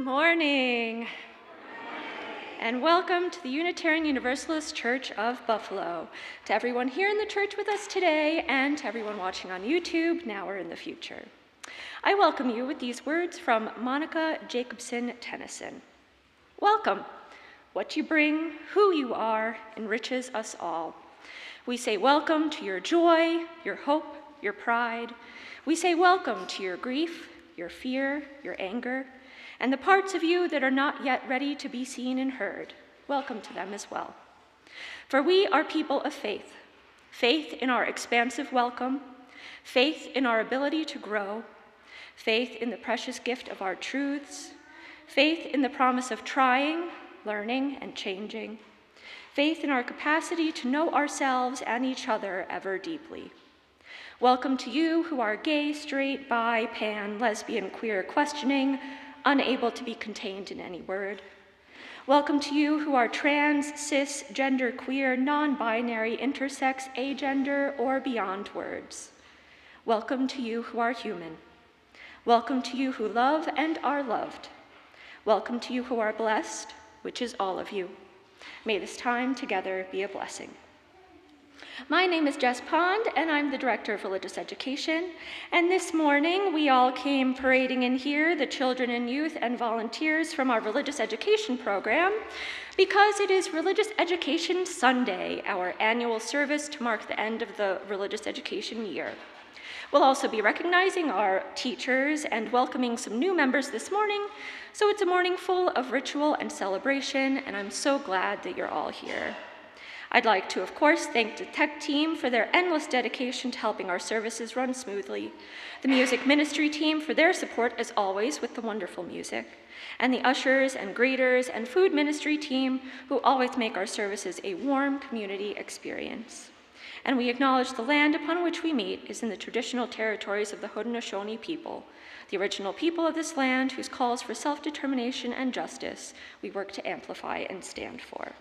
Morning, and welcome to the Unitarian Universalist Church of Buffalo. To everyone here in the church with us today, and to everyone watching on YouTube, now or in the future. I welcome you with these words from Monica Jacobson Tennyson. Welcome. What you bring, who you are, enriches us all. We say welcome to your joy, your hope, your pride. We say welcome to your grief, your fear, your anger, and the parts of you that are not yet ready to be seen and heard. Welcome to them as well. For we are people of faith, faith in our expansive welcome, faith in our ability to grow, faith in the precious gift of our truths, faith in the promise of trying, learning, and changing, faith in our capacity to know ourselves and each other ever deeply. Welcome to you who are gay, straight, bi, pan, lesbian, queer, questioning, unable to be contained in any word. Welcome to you who are trans, cis, gender, queer, non-binary, intersex, agender, or beyond words. Welcome to you who are human. Welcome to you who love and are loved. Welcome to you who are blessed, which is all of you. May this time together be a blessing. My name is Jess, and I'm the Director of Religious Education. And this morning, we all came parading in here, the children and youth and volunteers from our Religious Education program, because it is Religious Education Sunday, our annual service to mark the end of the Religious Education year. We'll also be recognizing our teachers and welcoming some new members this morning, so it's a morning full of ritual and celebration, and I'm so glad that you're all here. I'd like to, of course, thank the tech team for their endless dedication to helping our services run smoothly, the music ministry team for their support, as always, with the wonderful music, and the ushers and greeters and food ministry team who always make our services a warm community experience. And we acknowledge the land upon which we meet is in the traditional territories of the Haudenosaunee people, the original people of this land whose calls for self-determination and justice we work to amplify and stand for.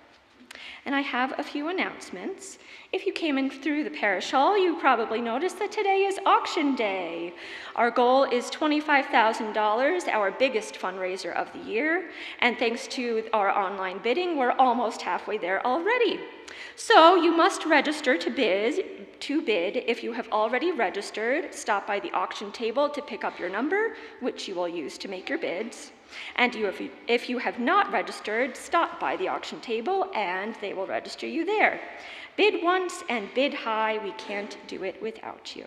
And I have a few announcements. If you came in through the parish hall, you probably noticed that today is auction day. Our goal is $25,000, our biggest fundraiser of the year, and thanks to our online bidding, we're almost halfway there already. So you must register to bid. If you have already registered, stop by the auction table to pick up your number, which you will use to make your bids. And if you have not registered, stop by the auction table and they will register you there. Bid once and bid high. We can't do it without you.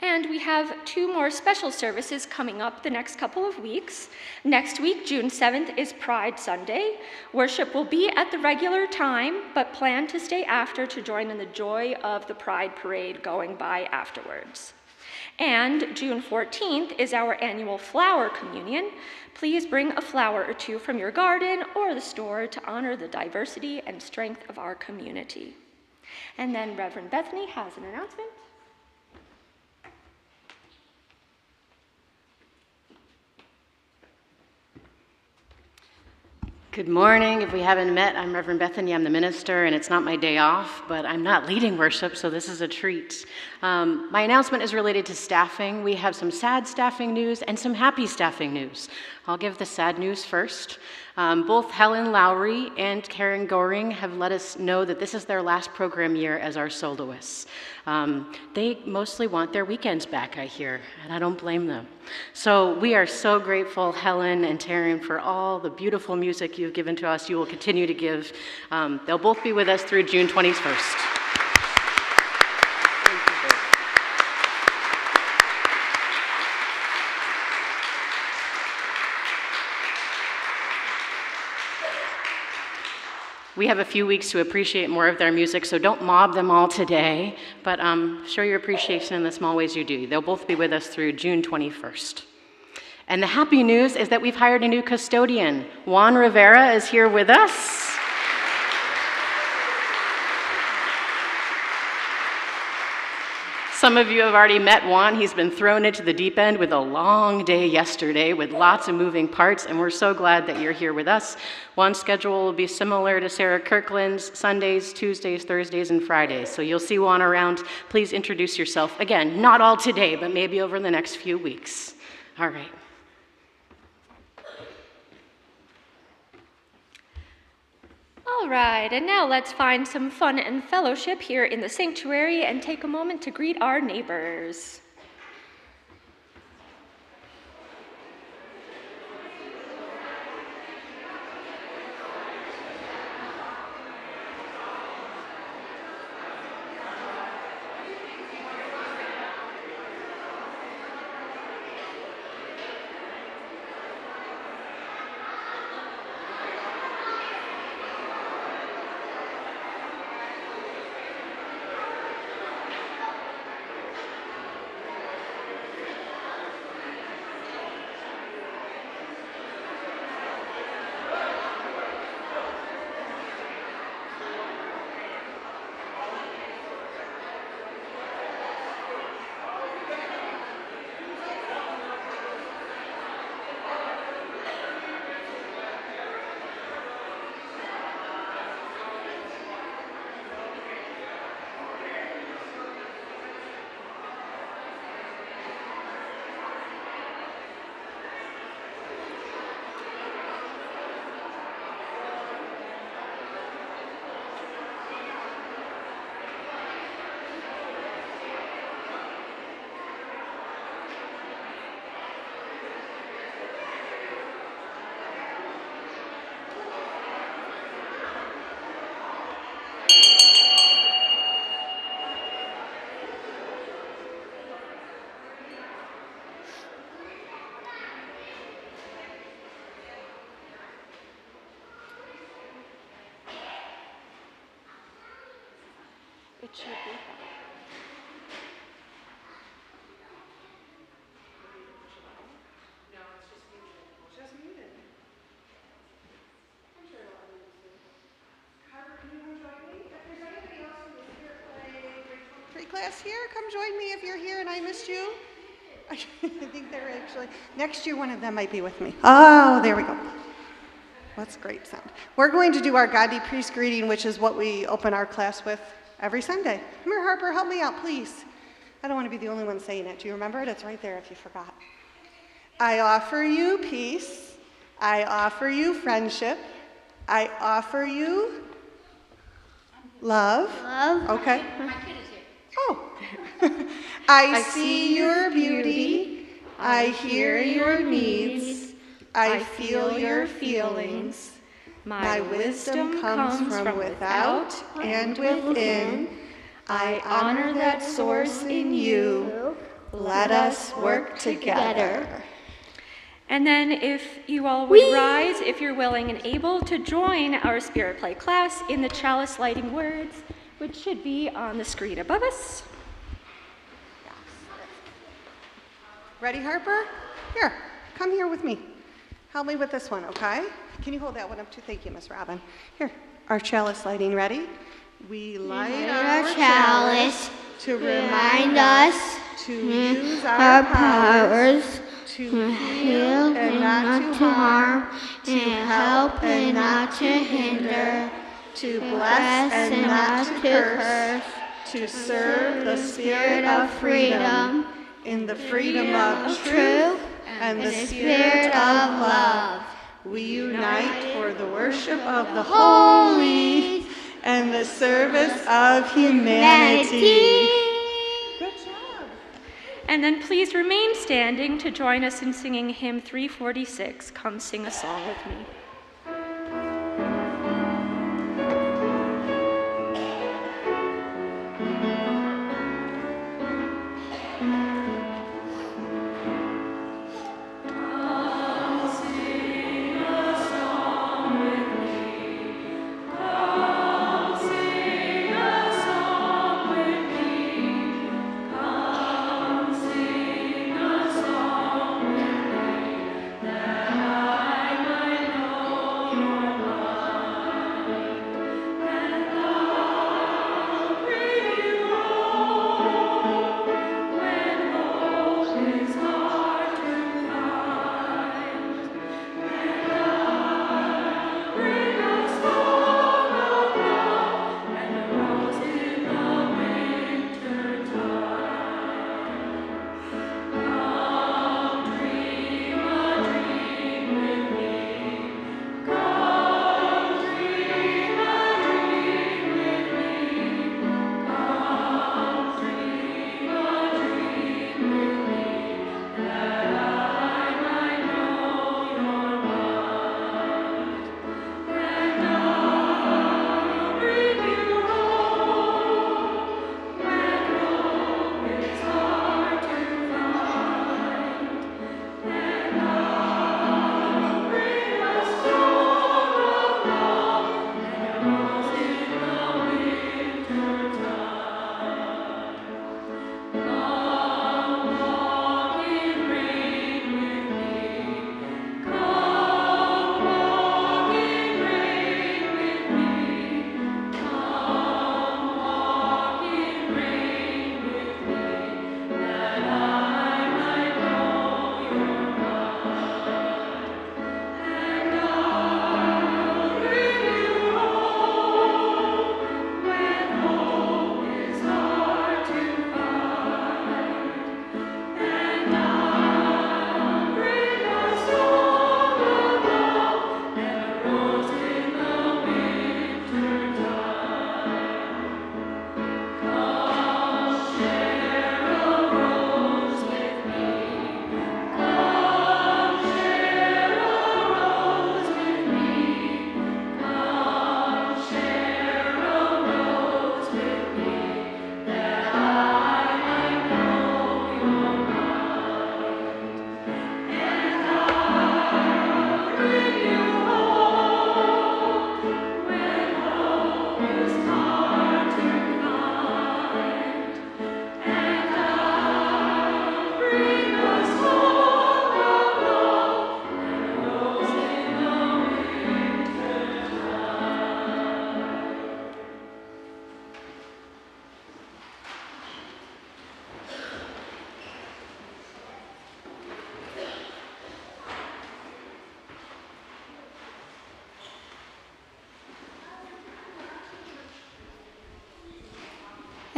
And we have two more special services coming up the next couple of weeks. Next week, June 7th, is Pride Sunday. Worship will be at the regular time, but plan to stay after to join in the joy of the Pride Parade going by afterwards. And June 14th is our annual flower communion. Please bring a flower or two from your garden or the store to honor the diversity and strength of our community. And then Reverend Bethany has an announcement. Good morning. If we haven't met, I'm Reverend Bethany. I'm the minister, and it's not my day off, but I'm not leading worship, so this is a treat. My announcement is related to staffing. We have some sad staffing news and some happy staffing news. I'll give the sad news first. Both Helen Lowry and Karen Goring have let us know that this is their last program year as our soloists. They mostly want their weekends back, I hear, and I don't blame them. So we are so grateful, Helen and Taryn, for all the beautiful music you've given to us. You will continue to give. They'll both be with us through June 21st. We have a few weeks to appreciate more of their music, so don't mob them all today, but show your appreciation in the small ways you do. They'll both be with us through June 21st. And the happy news is that we've hired a new custodian. Juan Rivera is here with us. Some of you have already met Juan. He's been thrown into the deep end with a long day yesterday with lots of moving parts, and we're so glad that you're here with us. Juan's schedule will be similar to Sarah Kirkland's, Sundays, Tuesdays, Thursdays, and Fridays. So you'll see Juan around. Please introduce yourself. Again, not all today, but maybe over the next few weeks. All right. All right, and now let's find some fun and fellowship here in the sanctuary and take a moment to greet our neighbors. It should be. No, it's just muted. I'm sure it'll unmute. Carver, can you come join me? If there's anybody else who is here at play class here, come join me if you're here and I missed you. I think they're actually, next year one of them might be with me. Oh, there we go. That's great sound. We're going to do our Gandhi priest greeting, which is what we open our class with every Sunday. Come here, Harper, help me out, please. I don't want to be the only one saying it. Do you remember it? It's right there if you forgot. I offer you peace. I offer you friendship. I offer you love. Love. Okay. My kid is here. Oh. I see your beauty. I hear your needs. I feel your feelings. My wisdom comes from without and within. I honor that source in you. Let us work together. And then if you all would rise, if you're willing and able, to join our Spirit Play class in the chalice lighting words, which should be on the screen above us. Ready, Harper? Here, come here with me. Help me with this one, okay? Can you hold that one up too? Thank you, Miss Robin. Here, our chalice lighting, ready? We light our chalice to remind us to use our powers to heal and not to harm, to help and not to hinder, to bless and not to curse, to serve the spirit of freedom in the freedom of truth and the spirit of love. We unite for the worship of the holy and the service of humanity. Good job. And then please remain standing to join us in singing hymn 346, Come Sing a Song with Me. When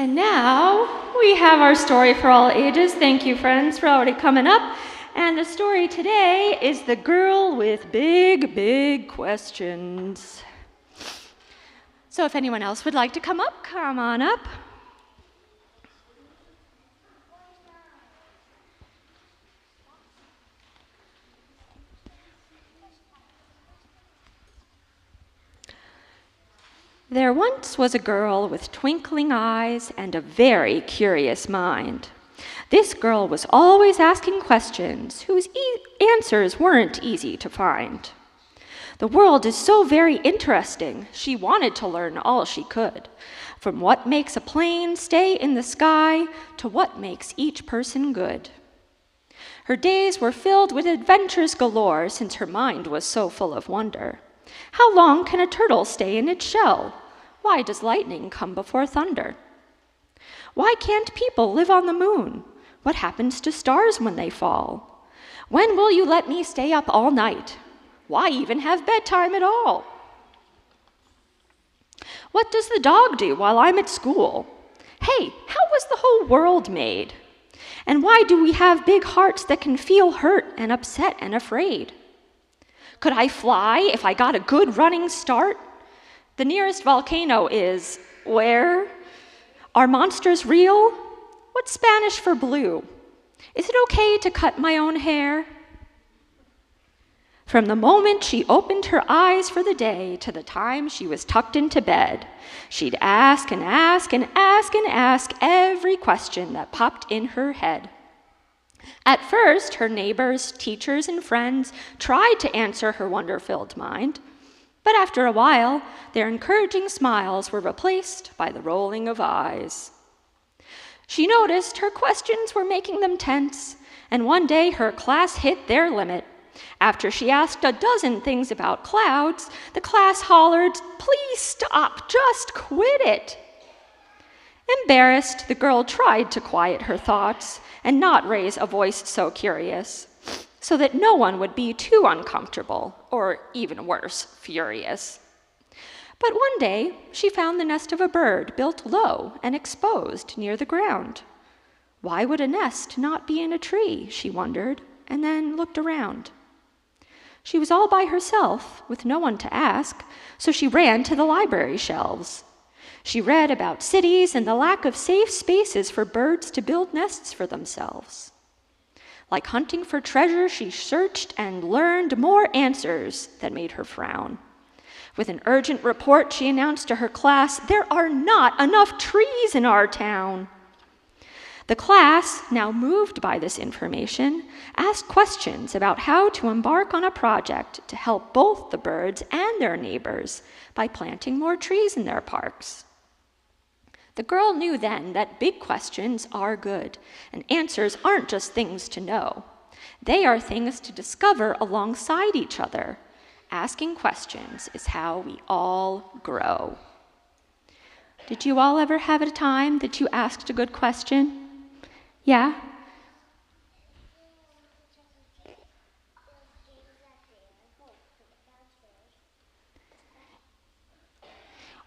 And now we have our story for all ages. Thank you, friends, for already coming up. And the story today is The Girl with Big, Big Questions. So if anyone else would like to come up, come on up. There once was a girl with twinkling eyes and a very curious mind. This girl was always asking questions whose answers weren't easy to find. The world is so very interesting, she wanted to learn all she could, from what makes a plane stay in the sky to what makes each person good. Her days were filled with adventures galore since her mind was so full of wonder. How long can a turtle stay in its shell? Why does lightning come before thunder? Why can't people live on the moon? What happens to stars when they fall? When will you let me stay up all night? Why even have bedtime at all? What does the dog do while I'm at school? Hey, how was the whole world made? And why do we have big hearts that can feel hurt and upset and afraid? Could I fly if I got a good running start? The nearest volcano is where? Are monsters real? What's Spanish for blue? Is it okay to cut my own hair? From the moment she opened her eyes for the day to the time she was tucked into bed, she'd ask and ask and ask and ask every question that popped in her head. At first, her neighbors, teachers, and friends tried to answer her wonder-filled mind, but after a while, their encouraging smiles were replaced by the rolling of eyes. She noticed her questions were making them tense, and one day her class hit their limit. After she asked a dozen things about clouds, the class hollered, "Please stop, just quit it." Embarrassed, the girl tried to quiet her thoughts and not raise a voice so curious, so that no one would be too uncomfortable, or even worse, furious. But one day, she found the nest of a bird built low and exposed near the ground. Why would a nest not be in a tree, she wondered, and then looked around. She was all by herself, with no one to ask, so she ran to the library shelves. She read about cities and the lack of safe spaces for birds to build nests for themselves. Like hunting for treasure, she searched and learned more answers that made her frown. With an urgent report, she announced to her class, "There are not enough trees in our town." The class, now moved by this information, asked questions about how to embark on a project to help both the birds and their neighbors by planting more trees in their parks. The girl knew then that big questions are good, and answers aren't just things to know. They are things to discover alongside each other. Asking questions is how we all grow. Did you all ever have a time that you asked a good question? Yeah?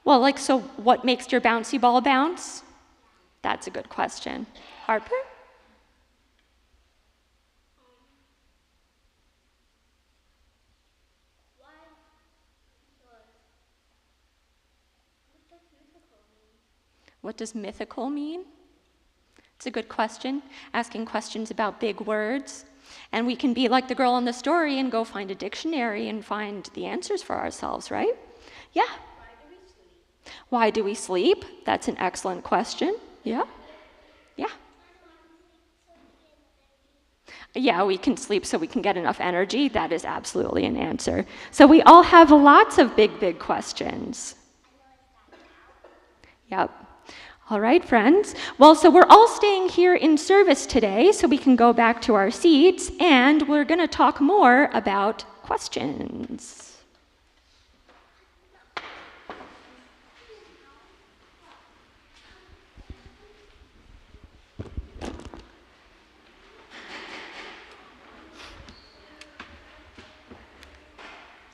Well, so what makes your bouncy ball bounce? That's a good question. Harper? What does mythical mean? It's a good question, asking questions about big words. And we can be like the girl in the story and go find a dictionary and find the answers for ourselves, right? Yeah? Why do we sleep? That's an excellent question. Yeah? Yeah. Yeah, we can sleep so we can get enough energy. That is absolutely an answer. So we all have lots of big, big questions. Yep. All right, friends. Well, so we're all staying here in service today so we can go back to our seats, and we're going to talk more about questions.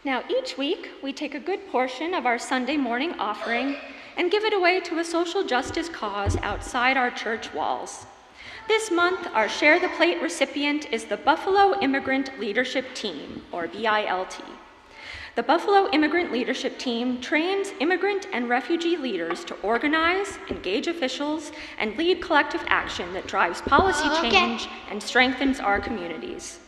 Now, each week, we take a good portion of our Sunday morning offering and give it away to a social justice cause outside our church walls. This month, our Share the Plate recipient is the Buffalo Immigrant Leadership Team, or BILT. The Buffalo Immigrant Leadership Team trains immigrant and refugee leaders to organize, engage officials, and lead collective action that drives policy change and strengthens our communities.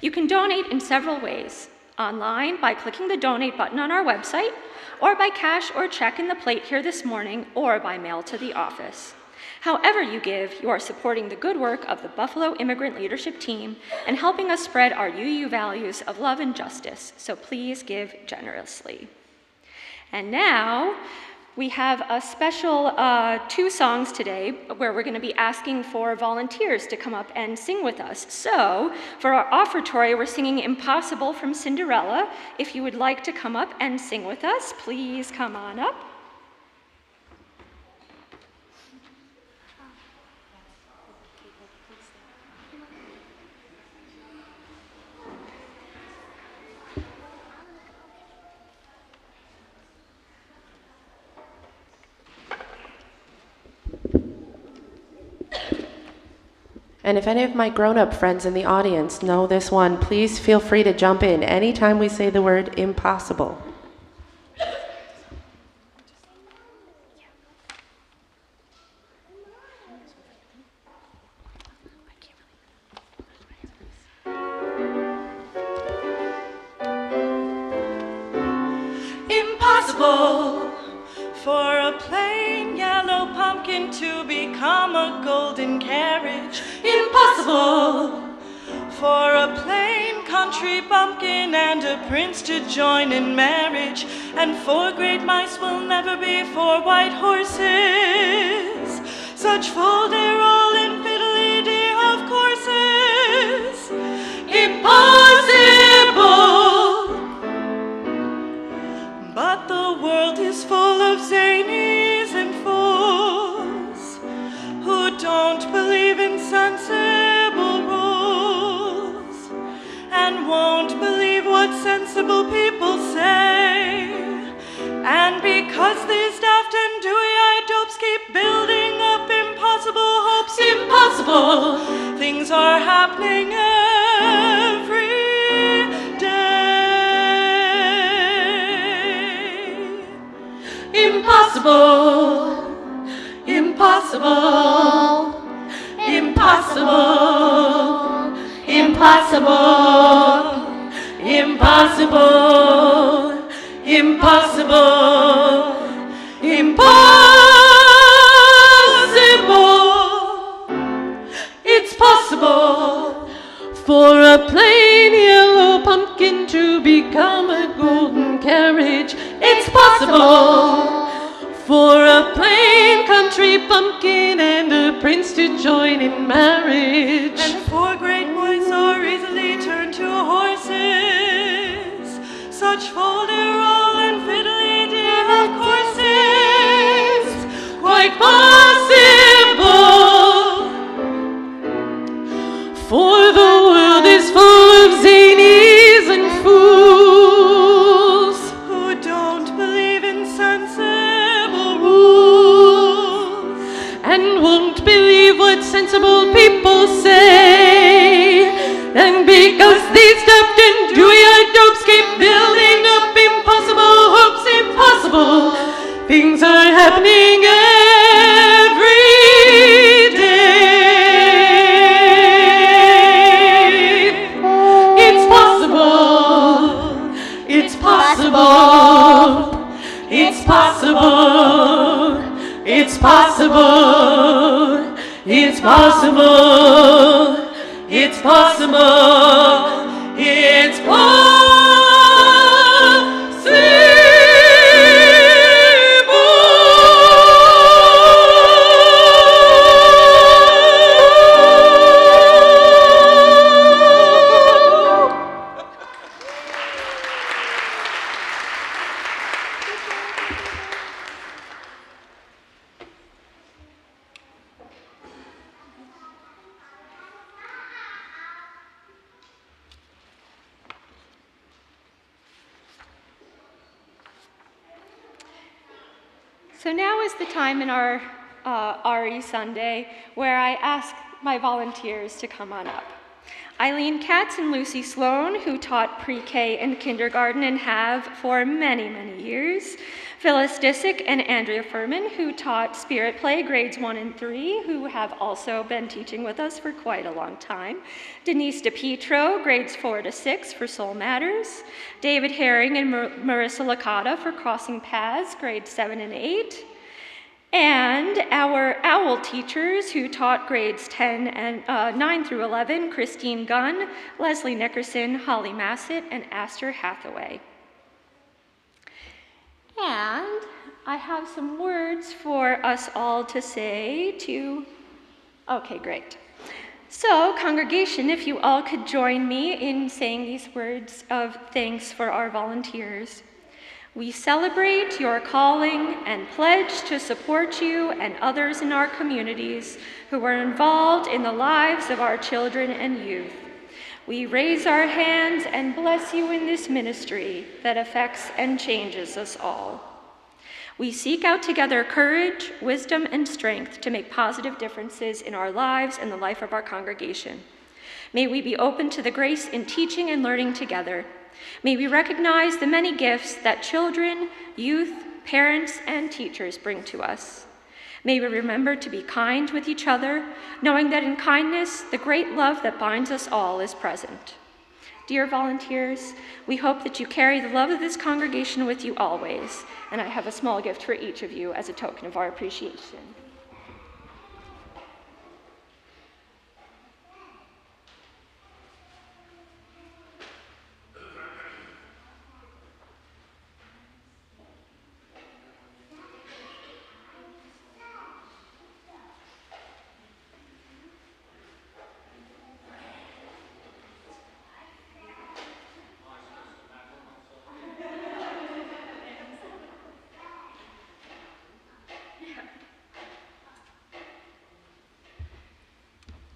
You can donate in several ways: online by clicking the donate button on our website, or by cash or check in the plate here this morning, or by mail to the office. However you give, you are supporting the good work of the Buffalo Immigrant Leadership Team and helping us spread our UU values of love and justice, so please give generously. And now, we have a special 2 songs today where we're going to be asking for volunteers to come up and sing with us. So, for our offertory, we're singing Impossible from Cinderella. If you would like to come up and sing with us, please come on up. And if any of my grown-up friends in the audience know this one, please feel free to jump in anytime we say the word impossible. Impossible for a plain yellow pumpkin to become a golden carriage. Impossible for a plain country bumpkin and a prince to join in marriage. And 4 great mice will never be 4 white horses, such fol-de-rol infidelity of courses. Impossible. But the world is full of zanies and fools who don't believe in sensible rules and won't believe what sensible people say. And because these daft and dewy-eyed dopes keep building up impossible hopes, impossible things are happening every day. Impossible, impossible, impossible, impossible, impossible, impossible, impossible. It's possible for a plain yellow pumpkin to become a golden carriage. It's possible for a plain country bumpkin and a prince to join in marriage. And 4 great boys are easily turned to horses, such fol-de-rol and fiddly-dee of courses. Quite possible, for the world is full of zanies and fools who don't believe in sensible rules and won't believe what sensible people say. And because these daft and dewy-eyed dopes keep building up impossible hopes, impossible things are happening every day. It's possible, it's possible, it's possible, it's possible, it's possible, it's possible, it's possible. So now is the time in our RE Sunday where I ask my volunteers to come on up. Eileen Katz and Lucy Sloan, who taught pre-K and kindergarten and have for many, many years. Phyllis Disick and Andrea Furman, who taught Spirit Play grades 1 and 3, who have also been teaching with us for quite a long time. Denise DePietro, grades 4 to 6 for Soul Matters. David Herring and Marissa Licata for Crossing Paths, grades 7 and 8. And our OWL teachers who taught grades 9 through 11, Christine Gunn, Leslie Nickerson, Holly Massett, and Aster Hathaway. And I have some words for us all to say to, okay, great. So, congregation, if you all could join me in saying these words of thanks for our volunteers. We celebrate your calling and pledge to support you and others in our communities who are involved in the lives of our children and youth. We raise our hands and bless you in this ministry that affects and changes us all. We seek out together courage, wisdom, and strength to make positive differences in our lives and the life of our congregation. May we be open to the grace in teaching and learning together. May we recognize the many gifts that children, youth, parents, and teachers bring to us. May we remember to be kind with each other, knowing that in kindness, the great love that binds us all is present. Dear volunteers, we hope that you carry the love of this congregation with you always, and I have a small gift for each of you as a token of our appreciation.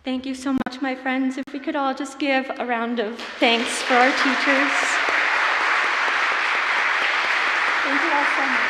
Thank you so much, my friends. If we could all just give a round of thanks for our teachers. Thank you all so much.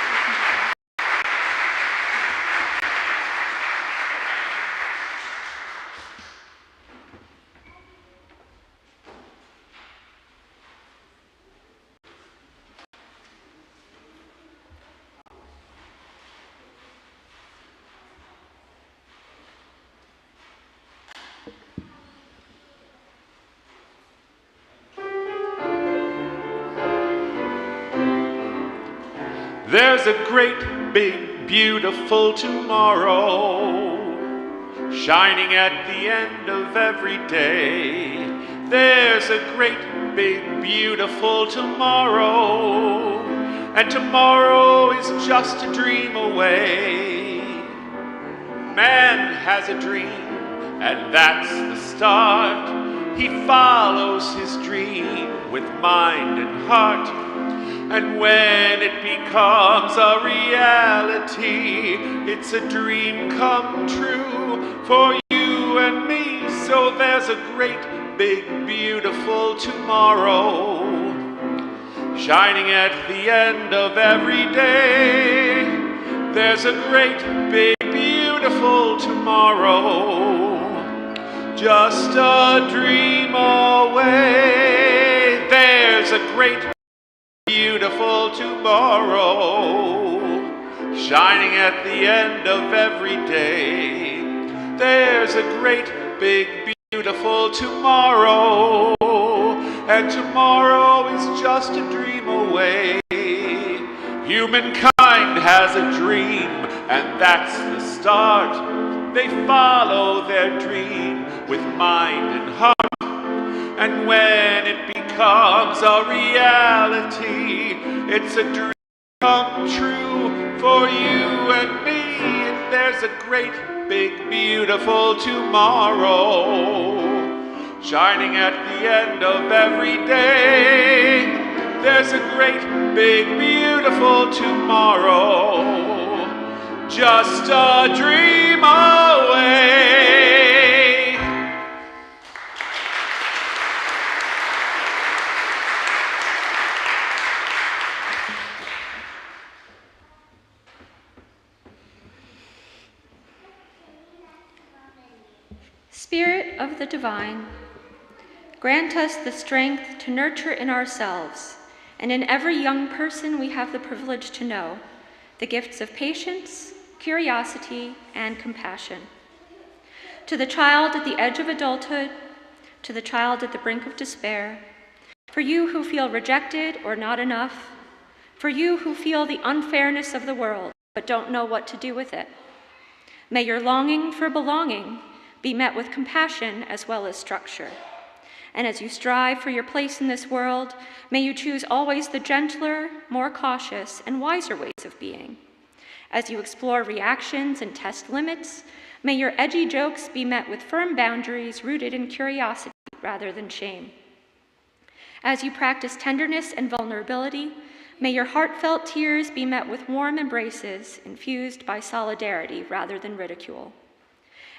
There's a great, big, beautiful tomorrow shining at the end of every day. There's a great, big, beautiful tomorrow, and tomorrow is just a dream away. Man has a dream, and that's the start. He follows his dream with mind and heart. And when it becomes a reality, it's a dream come true for you and me. So there's a great, big, beautiful tomorrow shining at the end of every day. There's a great, big, beautiful tomorrow, just a dream away. There's a great, beautiful tomorrow shining at the end of every day. There's a great, big, beautiful tomorrow, and tomorrow is just a dream away. Humankind has a dream, and that's the start. They follow their dream with mind and heart. And when it becomes a reality, it's a dream come true for you and me. And there's a great, big, beautiful tomorrow shining at the end of every day. There's a great, big, beautiful tomorrow, just a dream away. Spirit of the divine, grant us the strength to nurture in ourselves and in every young person we have the privilege to know the gifts of patience, curiosity, and compassion. To the child at the edge of adulthood, to the child at the brink of despair, for you who feel rejected or not enough, for you who feel the unfairness of the world but don't know what to do with it, may your longing for belonging be met with compassion as well as structure. And as you strive for your place in this world, may you choose always the gentler, more cautious, and wiser ways of being. As you explore reactions and test limits, may your edgy jokes be met with firm boundaries rooted in curiosity rather than shame. As you practice tenderness and vulnerability, may your heartfelt tears be met with warm embraces infused by solidarity rather than ridicule.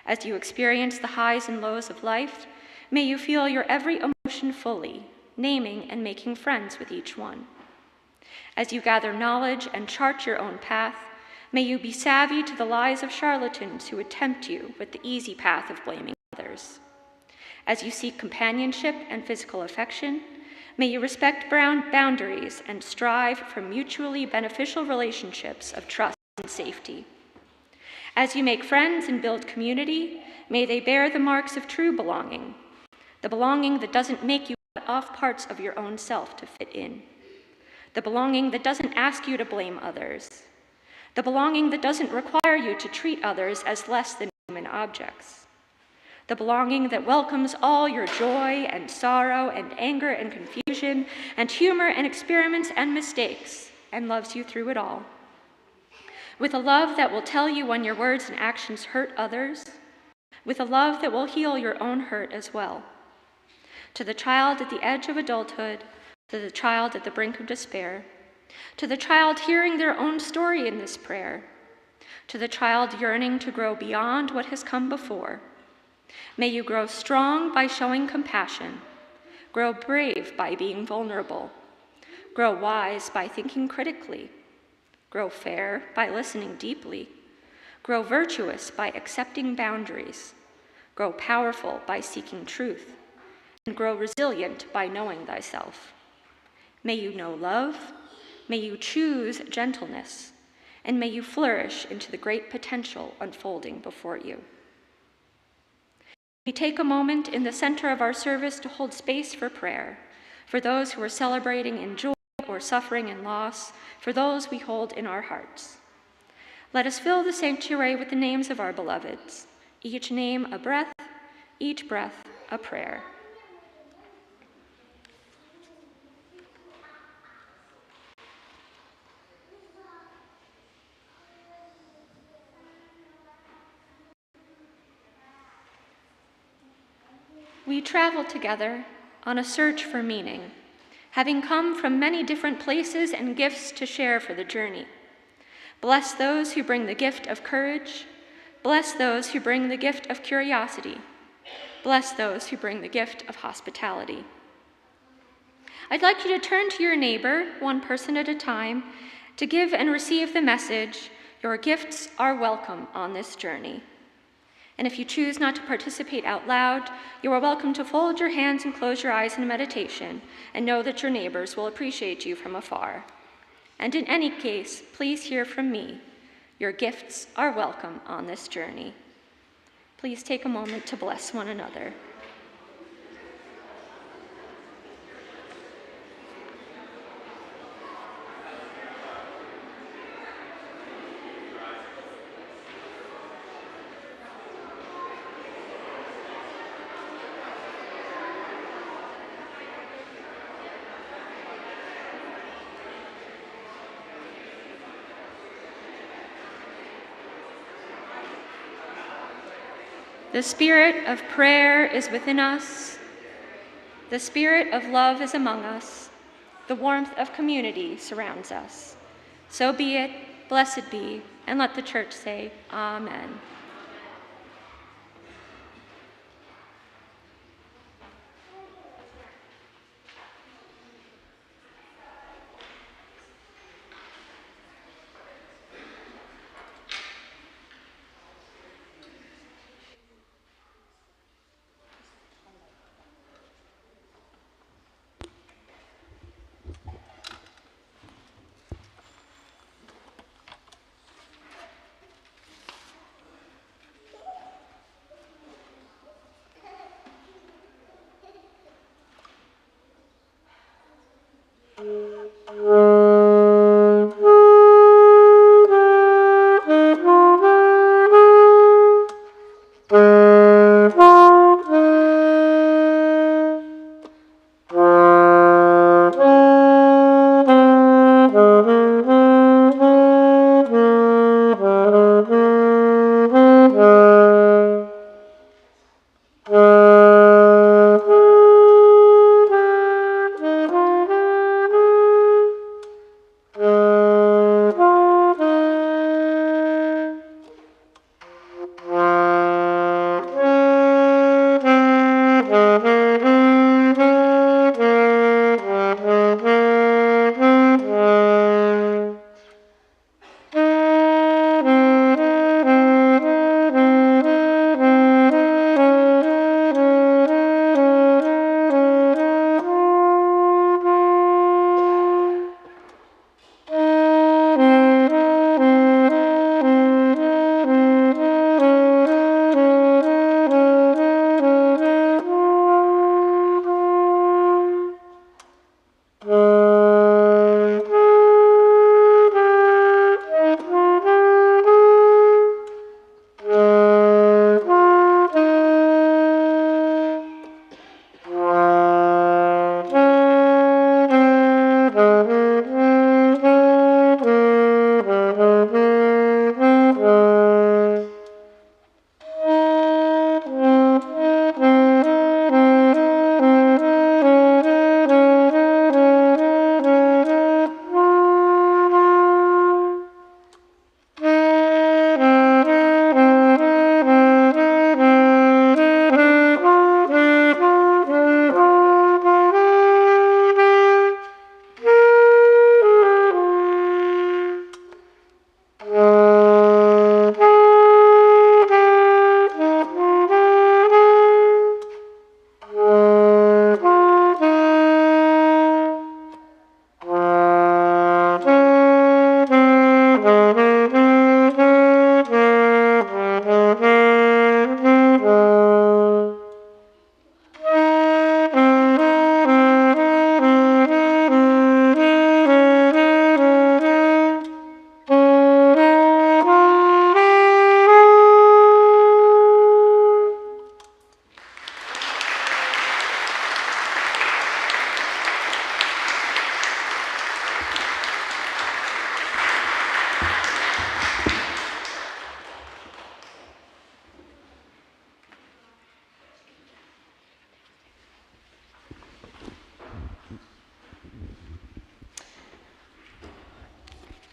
As you experience the highs and lows of life, may you feel your every emotion fully, naming and making friends with each one. As you gather knowledge and chart your own path, may you be savvy to the lies of charlatans who would tempt you with the easy path of blaming others. As you seek companionship and physical affection, may you respect boundaries and strive for mutually beneficial relationships of trust and safety. As you make friends and build community, may they bear the marks of true belonging, the belonging that doesn't make you cut off parts of your own self to fit in, the belonging that doesn't ask you to blame others, the belonging that doesn't require you to treat others as less than human objects, the belonging that welcomes all your joy and sorrow and anger and confusion and humor and experiments and mistakes and loves you through it all, with a love that will tell you when your words and actions hurt others, with a love that will heal your own hurt as well. To the child at the edge of adulthood, to the child at the brink of despair, to the child hearing their own story in this prayer, to the child yearning to grow beyond what has come before, may you grow strong by showing compassion, grow brave by being vulnerable, grow wise by thinking critically, grow fair by listening deeply, grow virtuous by accepting boundaries, grow powerful by seeking truth, and grow resilient by knowing thyself. May you know love, may you choose gentleness, and may you flourish into the great potential unfolding before you. We take a moment in the center of our service to hold space for prayer, for those who are celebrating in joy or suffering and loss, for those we hold in our hearts. Let us fill the sanctuary with the names of our beloveds, each name a breath, each breath a prayer. We travel together on a search for meaning, having come from many different places and gifts to share for the journey. Bless those who bring the gift of courage. Bless those who bring the gift of curiosity. Bless those who bring the gift of hospitality. I'd like you to turn to your neighbor, one person at a time, to give and receive the message, your gifts are welcome on this journey. And if you choose not to participate out loud, you are welcome to fold your hands and close your eyes in meditation and know that your neighbors will appreciate you from afar. And in any case, please hear from me. Your gifts are welcome on this journey. Please take a moment to bless one another. The spirit of prayer is within us. The spirit of love is among us. The warmth of community surrounds us. So be it, blessed be, and let the church say, Amen.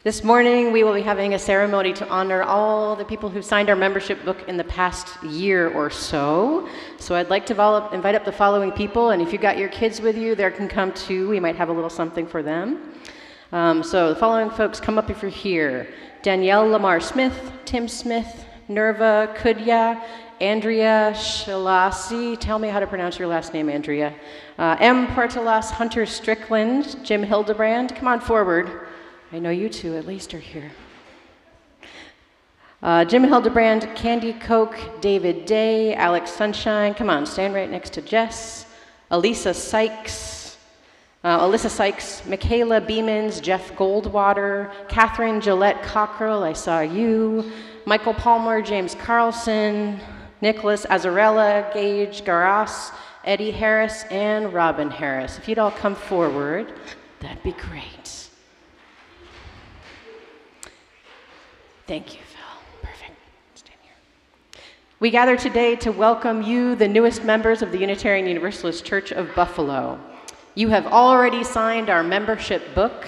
This morning, we will be having a ceremony to honor all the people who signed our membership book in the past year or so. So I'd like to invite up the following people, and if you've got your kids with you, they can come too. We might have a little something for them. So the following folks, come up if you're here. Danielle Lamar Smith, Tim Smith, Nerva Kudya, Andrea Shalasi, tell me how to pronounce your last name, Andrea. M. Portalas, Hunter Strickland, Jim Hildebrand, come on forward. I know you two at least are here. Jim Hildebrand, Candy Koch, David Day, Alex Sunshine, come on, stand right next to Jess. Alyssa Sykes, Michaela Beemans, Jeff Goldwater, Catherine Gillette Cockrell, I saw you. Michael Palmer, James Carlson, Nicholas Azarella, Gage Garas, Eddie Harris, and Robin Harris. If you'd all come forward, that'd be great. Thank you, Phil. Perfect. Stand here. We gather today to welcome you, the newest members of the Unitarian Universalist Church of Buffalo. You have already signed our membership book.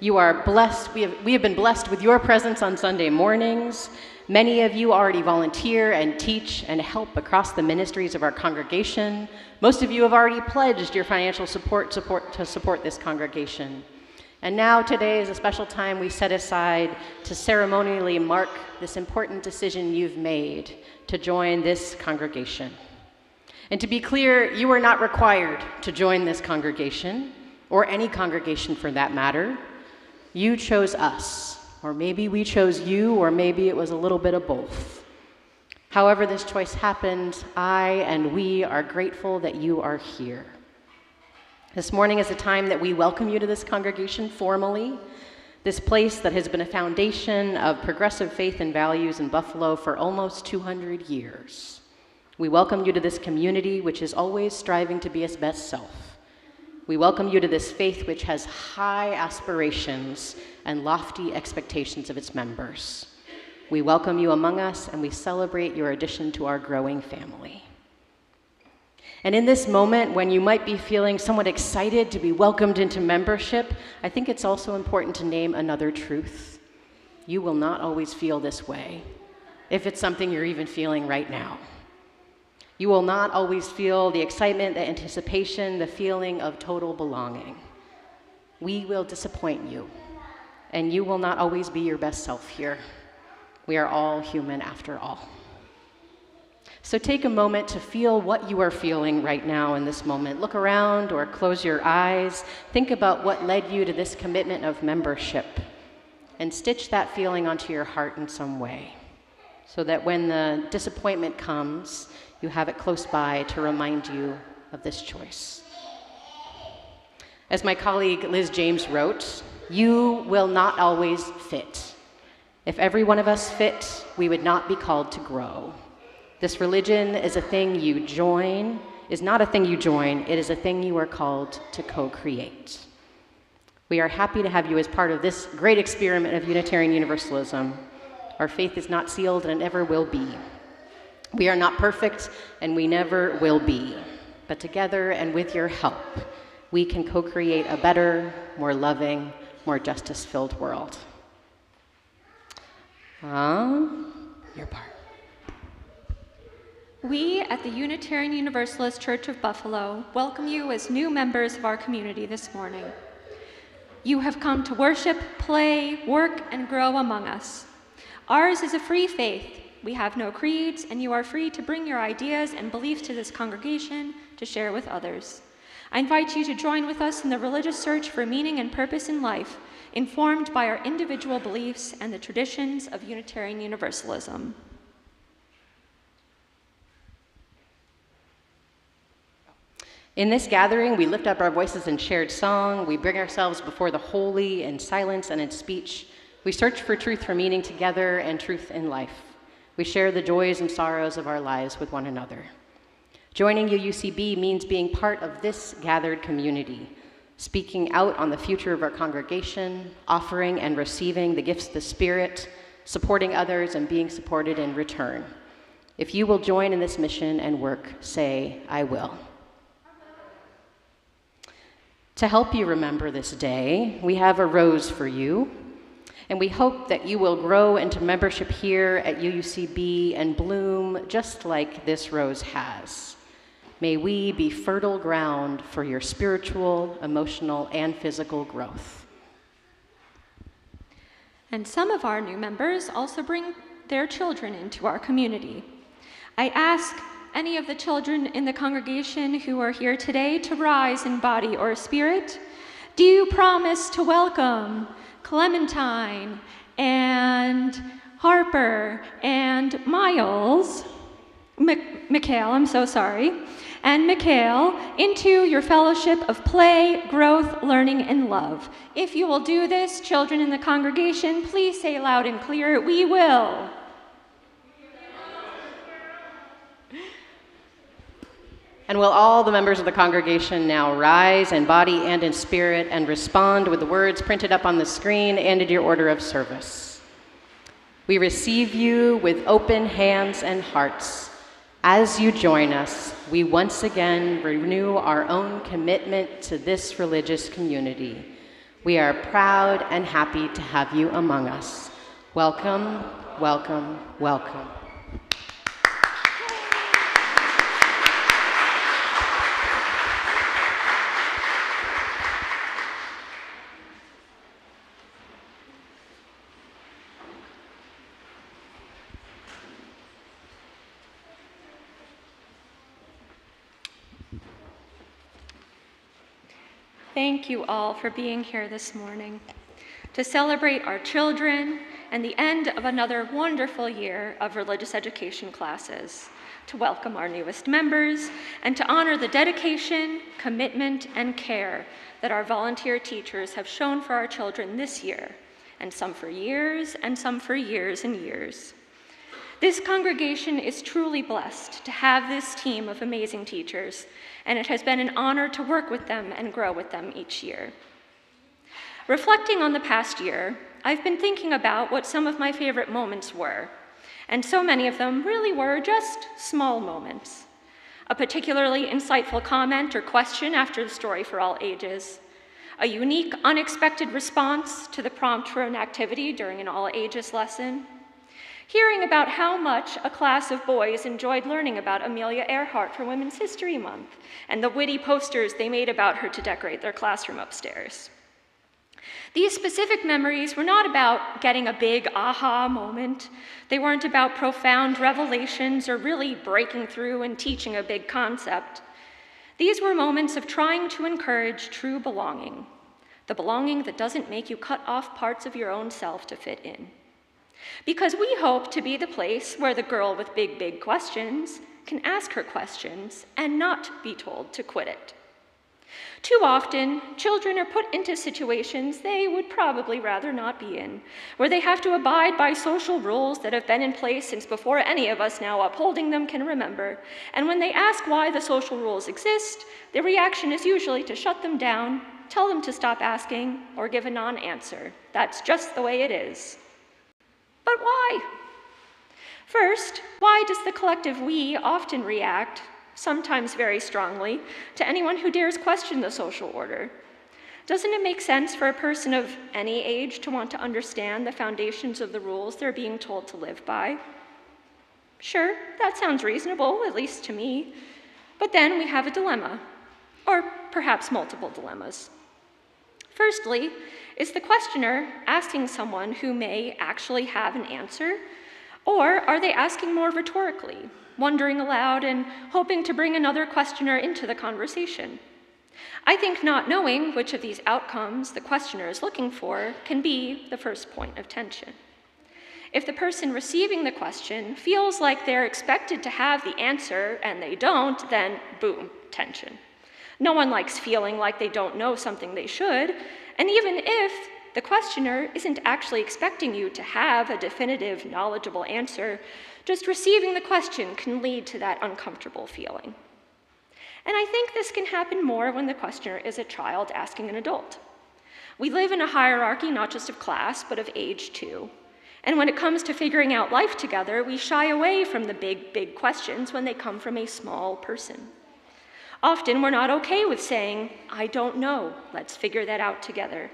You are blessed. We have been blessed with your presence on Sunday mornings. Many of you already volunteer and teach and help across the ministries of our congregation. Most of you have already pledged your financial support to support this congregation. And now today is a special time we set aside to ceremonially mark this important decision you've made to join this congregation. And to be clear, you are not required to join this congregation, or any congregation for that matter. You chose us, or maybe we chose you, or maybe it was a little bit of both. However this choice happened, I and we are grateful that you are here. This morning is a time that we welcome you to this congregation formally, this place that has been a foundation of progressive faith and values in Buffalo for almost 200 years. We welcome you to this community, which is always striving to be its best self. We welcome you to this faith which has high aspirations and lofty expectations of its members. We welcome you among us, and we celebrate your addition to our growing family. And in this moment, when you might be feeling somewhat excited to be welcomed into membership, I think it's also important to name another truth. You will not always feel this way, if it's something you're even feeling right now. You will not always feel the excitement, the anticipation, the feeling of total belonging. We will disappoint you, and you will not always be your best self here. We are all human after all. So take a moment to feel what you are feeling right now in this moment. Look around or close your eyes. Think about what led you to this commitment of membership, and stitch that feeling onto your heart in some way, so that when the disappointment comes, you have it close by to remind you of this choice. As my colleague Liz James wrote, you will not always fit. If every one of us fit, we would not be called to grow. This religion is a thing you join, is not a thing you join, it is a thing you are called to co-create. We are happy to have you as part of this great experiment of Unitarian Universalism. Our faith is not sealed and it never will be. We are not perfect, and we never will be. But together and with your help, we can co-create a better, more loving, more justice-filled world. Your part. We at the Unitarian Universalist Church of Buffalo welcome you as new members of our community this morning. You have come to worship, play, work, and grow among us. Ours is a free faith. We have no creeds, and you are free to bring your ideas and beliefs to this congregation to share with others. I invite you to join with us in the religious search for meaning and purpose in life, informed by our individual beliefs and the traditions of Unitarian Universalism. In this gathering, we lift up our voices in shared song. We bring ourselves before the holy in silence and in speech. We search for truth, for meaning together, and truth in life. We share the joys and sorrows of our lives with one another. Joining UUCB means being part of this gathered community, speaking out on the future of our congregation, offering and receiving the gifts of the Spirit, supporting others, and being supported in return. If you will join in this mission and work, say, I will. To help you remember this day, we have a rose for you, and we hope that you will grow into membership here at UUCB and bloom just like this rose has. May we be fertile ground for your spiritual, emotional, and physical growth. And some of our new members also bring their children into our community. I ask any of the children in the congregation who are here today to rise in body or spirit. Do you promise to welcome Clementine and Harper and Miles, Mikhail, I'm so sorry, and Mikhail into your fellowship of play, growth, learning, and love? If you will do this, children in the congregation, please say loud and clear, we will. And will all the members of the congregation now rise in body and in spirit and respond with the words printed up on the screen and in your order of service. We receive you with open hands and hearts. As you join us, we once again renew our own commitment to this religious community. We are proud and happy to have you among us. Welcome, welcome, welcome. Thank you all for being here this morning to celebrate our children and the end of another wonderful year of religious education classes, to welcome our newest members, and to honor the dedication, commitment, and care that our volunteer teachers have shown for our children this year, and some for years, and some for years and years. This congregation is truly blessed to have this team of amazing teachers, and it has been an honor to work with them and grow with them each year. Reflecting on the past year, I've been thinking about what some of my favorite moments were, and so many of them really were just small moments. A particularly insightful comment or question after the story for all ages, a unique, unexpected response to the prompt for an activity during an all ages lesson, hearing about how much a class of boys enjoyed learning about Amelia Earhart for Women's History Month and the witty posters they made about her to decorate their classroom upstairs. These specific memories were not about getting a big aha moment. They weren't about profound revelations or really breaking through and teaching a big concept. These were moments of trying to encourage true belonging, the belonging that doesn't make you cut off parts of your own self to fit in. Because we hope to be the place where the girl with big, big questions can ask her questions and not be told to quit it. Too often, children are put into situations they would probably rather not be in, where they have to abide by social rules that have been in place since before any of us now upholding them can remember, and when they ask why the social rules exist, their reaction is usually to shut them down, tell them to stop asking, or give a non-answer. That's just the way it is. But why? First, why does the collective we often react, sometimes very strongly, to anyone who dares question the social order? Doesn't it make sense for a person of any age to want to understand the foundations of the rules they're being told to live by? Sure, that sounds reasonable, at least to me. But then we have a dilemma, or perhaps multiple dilemmas. Firstly, is the questioner asking someone who may actually have an answer, or are they asking more rhetorically, wondering aloud and hoping to bring another questioner into the conversation? I think not knowing which of these outcomes the questioner is looking for can be the first point of tension. If the person receiving the question feels like they're expected to have the answer and they don't, then boom, tension. No one likes feeling like they don't know something they should, and even if the questioner isn't actually expecting you to have a definitive, knowledgeable answer, just receiving the question can lead to that uncomfortable feeling. And I think this can happen more when the questioner is a child asking an adult. We live in a hierarchy not just of class, but of age too. And when it comes to figuring out life together, we shy away from the big, big questions when they come from a small person. Often we're not okay with saying, I don't know, let's figure that out together.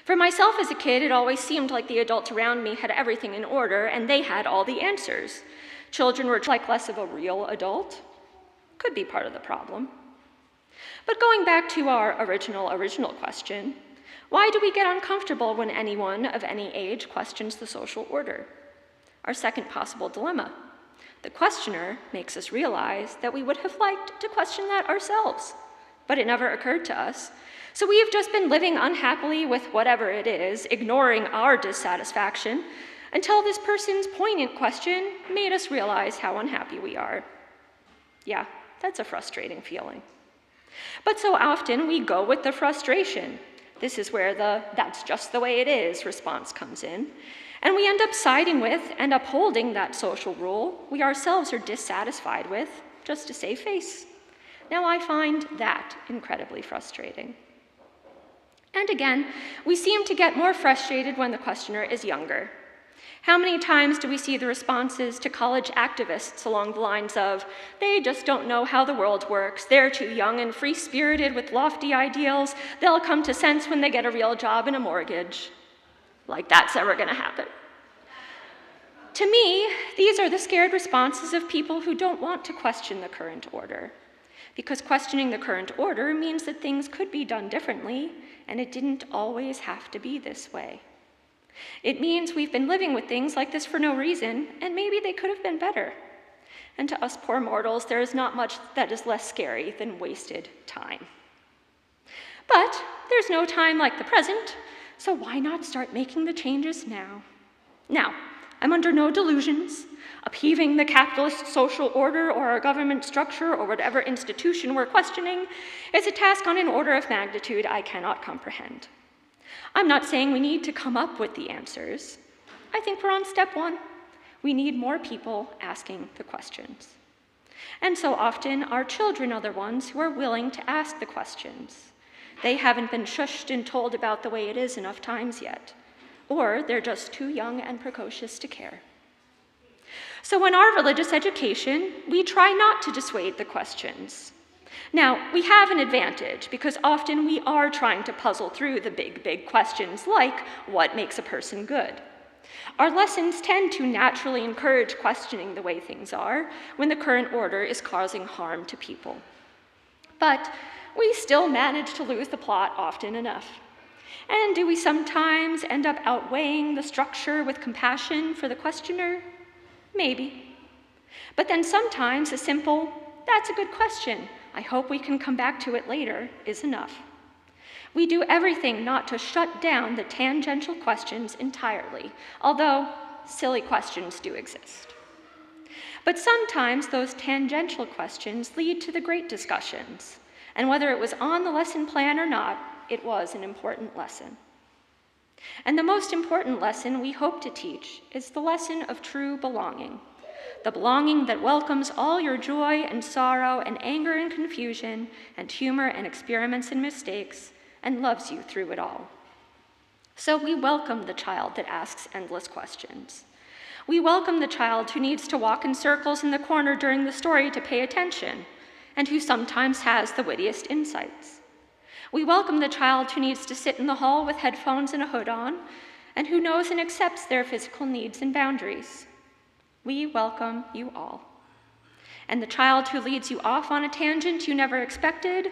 For myself as a kid, it always seemed like the adults around me had everything in order and they had all the answers. Children were like less of a real adult. Could be part of the problem. But going back to our original question, why do we get uncomfortable when anyone of any age questions the social order? Our second possible dilemma. The questioner makes us realize that we would have liked to question that ourselves, but it never occurred to us. So we've just been living unhappily with whatever it is, ignoring our dissatisfaction, until this person's poignant question made us realize how unhappy we are. Yeah, that's a frustrating feeling. But so often we go with the frustration. This is where the "that's just the way it is" response comes in. And we end up siding with and upholding that social rule we ourselves are dissatisfied with, just to save face. Now I find that incredibly frustrating. And again, we seem to get more frustrated when the questioner is younger. How many times do we see the responses to college activists along the lines of, they just don't know how the world works, they're too young and free-spirited with lofty ideals, they'll come to sense when they get a real job and a mortgage. Like that's ever gonna happen. To me, these are the scared responses of people who don't want to question the current order. Because questioning the current order means that things could be done differently, and it didn't always have to be this way. It means we've been living with things like this for no reason, and maybe they could have been better. And to us poor mortals, there is not much that is less scary than wasted time. But there's no time like the present, so why not start making the changes now? Now, I'm under no delusions. Upheaving the capitalist social order or our government structure or whatever institution we're questioning is a task on an order of magnitude I cannot comprehend. I'm not saying we need to come up with the answers. I think we're on step one. We need more people asking the questions. And so often, our children are the ones who are willing to ask the questions. They haven't been shushed and told about the way it is enough times yet, or they're just too young and precocious to care. So in our religious education, we try not to dissuade the questions. Now, we have an advantage because often we are trying to puzzle through the big questions like, what makes a person good? Our lessons tend to naturally encourage questioning the way things are when the current order is causing harm to people. But we still manage to lose the plot often enough. And do we sometimes end up outweighing the structure with compassion for the questioner? Maybe. But then sometimes a simple, "That's a good question, I hope we can come back to it later," is enough. We do everything not to shut down the tangential questions entirely, although silly questions do exist. But sometimes those tangential questions lead to the great discussions, and whether it was on the lesson plan or not, it was an important lesson. And the most important lesson we hope to teach is the lesson of true belonging, the belonging that welcomes all your joy and sorrow and anger and confusion and humor and experiments and mistakes, and loves you through it all. So we welcome the child that asks endless questions. We welcome the child who needs to walk in circles in the corner during the story to pay attention, and who sometimes has the wittiest insights. We welcome the child who needs to sit in the hall with headphones and a hood on, and who knows and accepts their physical needs and boundaries. We welcome you all. And the child who leads you off on a tangent you never expected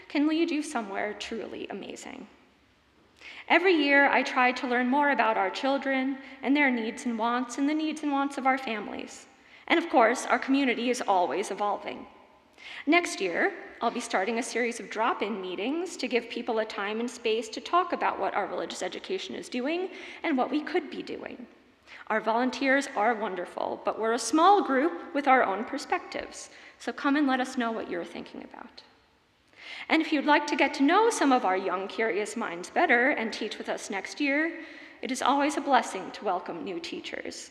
can lead you somewhere truly amazing. Every year, I try to learn more about our children and their needs and wants and the needs and wants of our families. And of course, our community is always evolving. Next year, I'll be starting a series of drop-in meetings to give people a time and space to talk about what our religious education is doing and what we could be doing. Our volunteers are wonderful, but we're a small group with our own perspectives, so come and let us know what you're thinking about. And if you'd like to get to know some of our young, curious minds better and teach with us next year, it is always a blessing to welcome new teachers.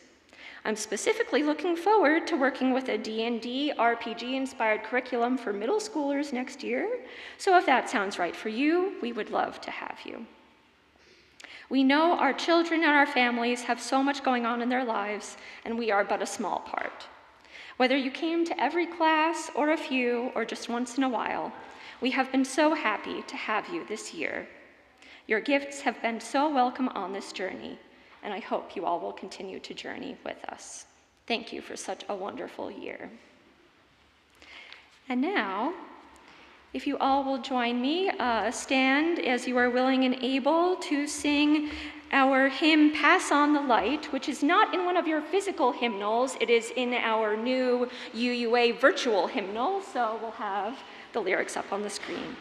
I'm specifically looking forward to working with a D&D RPG-inspired curriculum for middle schoolers next year, so if that sounds right for you, we would love to have you. We know our children and our families have so much going on in their lives, and we are but a small part. Whether you came to every class, or a few, or just once in a while, we have been so happy to have you this year. Your gifts have been so welcome on this journey, and I hope you all will continue to journey with us. Thank you for such a wonderful year. And now, if you all will join me, stand as you are willing and able to sing our hymn, Pass on the Light, which is not in one of your physical hymnals. It is in our new UUA virtual hymnal, so we'll have the lyrics up on the screen.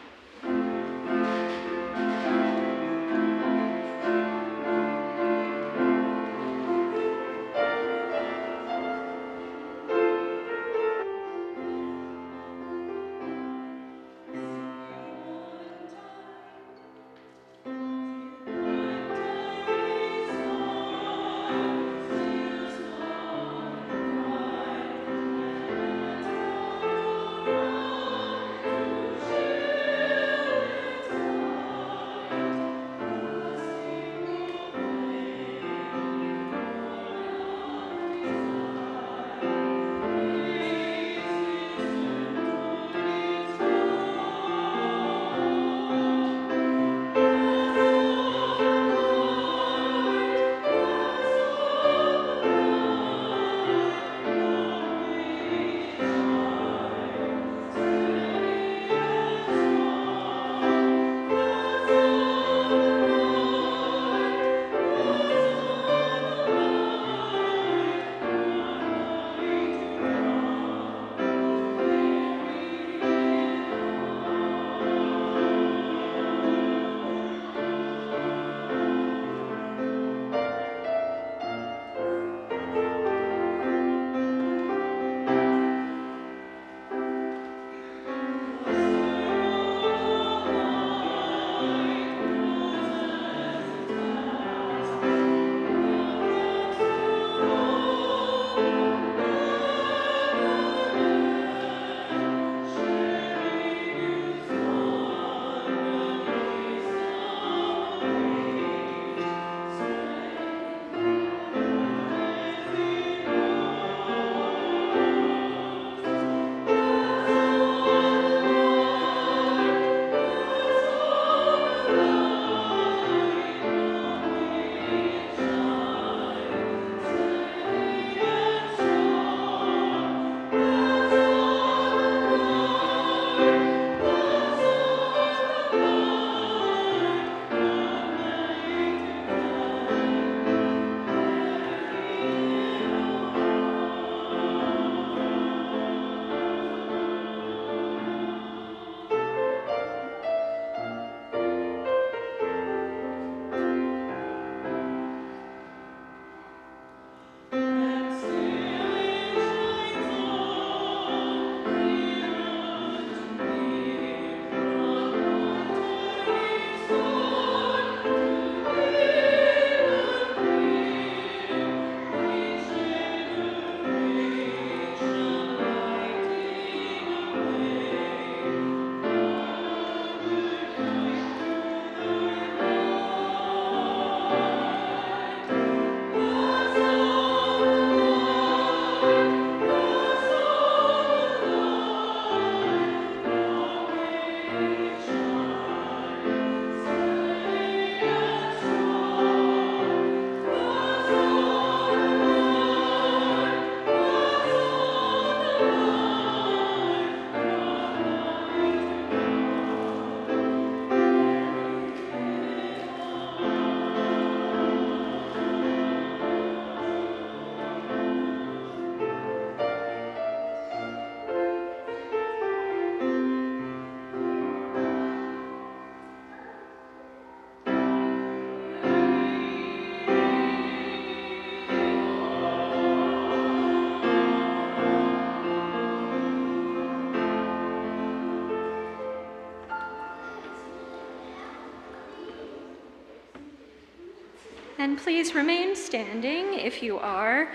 And please remain standing, if you are,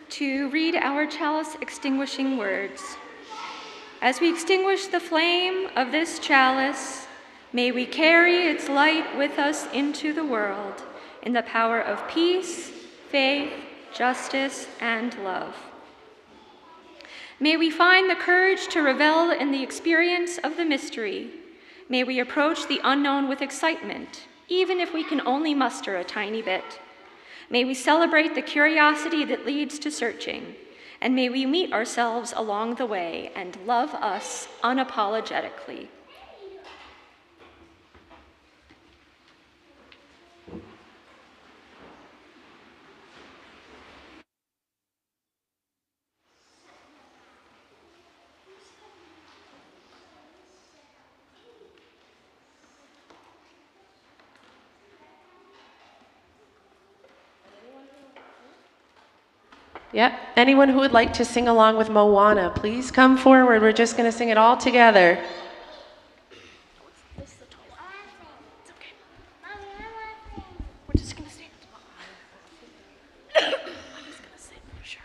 to read our chalice extinguishing words. As we extinguish the flame of this chalice, may we carry its light with us into the world in the power of peace, faith, justice, and love. May we find the courage to revel in the experience of the mystery. May we approach the unknown with excitement, even if we can only muster a tiny bit. May we celebrate the curiosity that leads to searching, and may we meet ourselves along the way and love us unapologetically. Yep. Anyone who would like to sing along with Moana, please come forward. We're just going to sing it all together. We're just going to sing. I'm just going to sing for sure.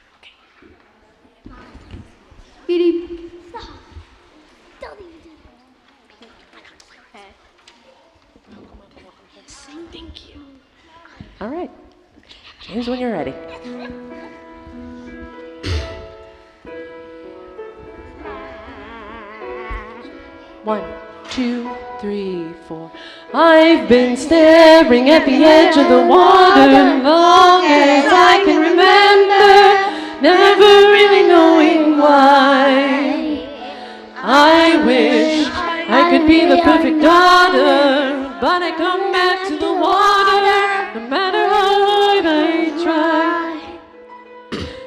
Sing, thank you. All right. James, when you're ready. One, two, three, four. I've been staring at the edge of the water long as I can remember, never really knowing why. I wish I could be the perfect daughter, but I come back to the water no matter how hard I try.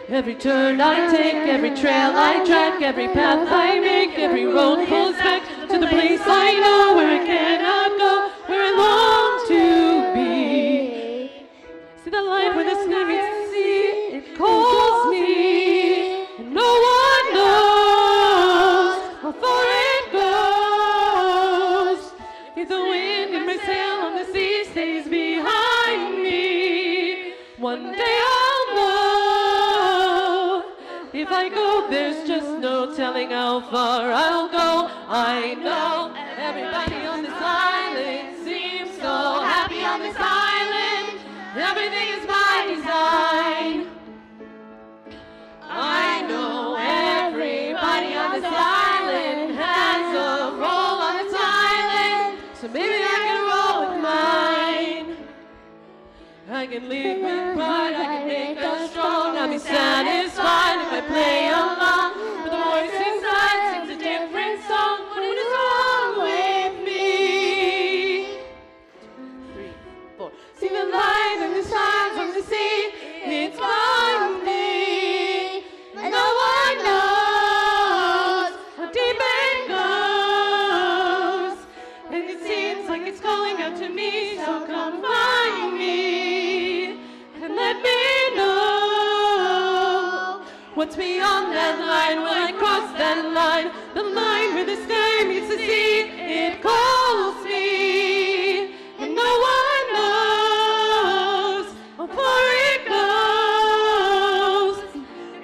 Every turn I take, every trail I track, every path I make, every road pulls back to the place I know where I cannot go, where I long to be. See the light where the sky meets the sea, it calls me, and no one knows how far it goes. If the wind in my sail on the sea stays behind me, one day I'll know. If I go, there's just no telling how far I'll go. I know everybody on this island seems so happy on this island. Everything is by design. I know everybody on this island has a role on this island, so maybe I can roll with mine. I can live with pride, I can make us strong. I'll be satisfied if I play along. But the voice inside sings a different song. What is wrong with me? 3, 4. See the light and the shines on the sea. It's blinding, and no one knows how deep it goes. And it seems like it's calling out to me. So come find me and let me know what's beyond that line. When I cross that line, the line where the sky meets the sea, it calls me, and no one knows how far it goes.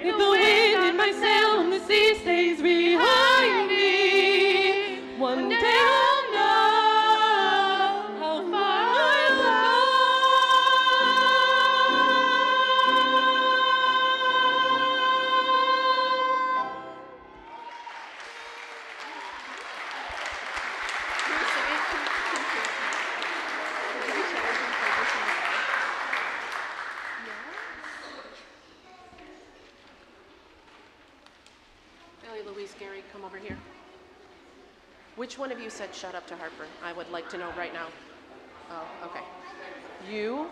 If the wind in my sail on the sea stays behind me, one day I'll know how far I'll go. Billy, Louise, Gary, come over here. Which one of you said shut up to Harper? I would like to know right now. Oh, okay. You